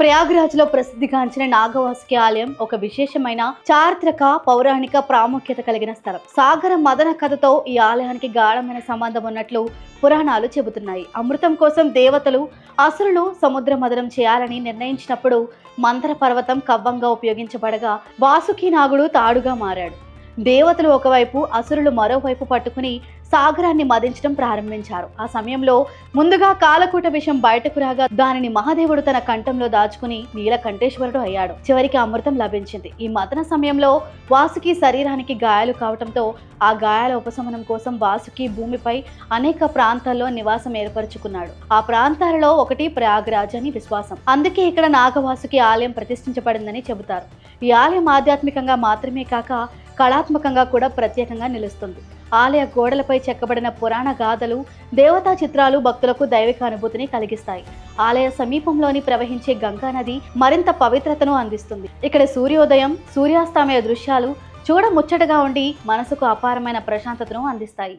ప్రయాగ్రాజ్లో ప్రసిద్ధిగాంచిన నాగవాసుకి ఆలయం ఒక విశేషమైన చారిత్రక పౌరాణిక ప్రాముఖ్యత కలిగిన స్థలం. సాగర మదన కథతో ఈ ఆలయానికి గాఢమైన సంబంధం ఉన్నట్లు పురాణాలు చెబుతున్నాయి. అమృతం కోసం దేవతలు అసురులు సముద్ర మదనం చేయాలని నిర్ణయించినప్పుడు మందర పర్వతం కవ్వంగా ఉపయోగించబడగా వాసుకి నాగుడు తాడుగా మారాడు. దేవతలు ఒకవైపు, అసురులు మరోవైపు పట్టుకుని సాగరాన్ని మదించడం ప్రారంభించారు. ఆ సమయంలో ముందుగా కాలకూట విషం బయటకు రాగా దానిని మహాదేవుడు తన కంఠంలో దాచుకుని నీలకంఠేశ్వరుడు అయ్యాడు. చివరికి అమృతం లభించింది. ఈ మదన సమయంలో వాసుకి శరీరానికి గాయాలు కావడంతో ఆ గాయాల ఉపశమనం కోసం వాసుకి భూమిపై అనేక ప్రాంతాల్లో నివాసం ఏర్పరచుకున్నాడు. ఆ ప్రాంతాలలో ఒకటి ప్రయాగ్రాజ్ అని విశ్వాసం. అందుకే ఇక్కడ నాగవాసుకి ఆలయం ప్రతిష్ఠించబడిందని చెబుతారు. ఈ ఆలయం ఆధ్యాత్మికంగా మాత్రమే కాక కళాత్మకంగా కూడా ప్రత్యేకంగా నిలుస్తుంది. ఆలయ గోడలపై చెక్కబడిన పురాణ గాథలు, దేవతా చిత్రాలు భక్తులకు దైవిక అనుభూతిని కలిగిస్తాయి. ఆలయ సమీపంలోని ప్రవహించే గంగా నది మరింత పవిత్రతను అందిస్తుంది. ఇక్కడ సూర్యోదయం, సూర్యాస్తమయ దృశ్యాలు చూడముచ్చటగా ఉండి మనసుకు అపారమైన ప్రశాంతతను అందిస్తాయి.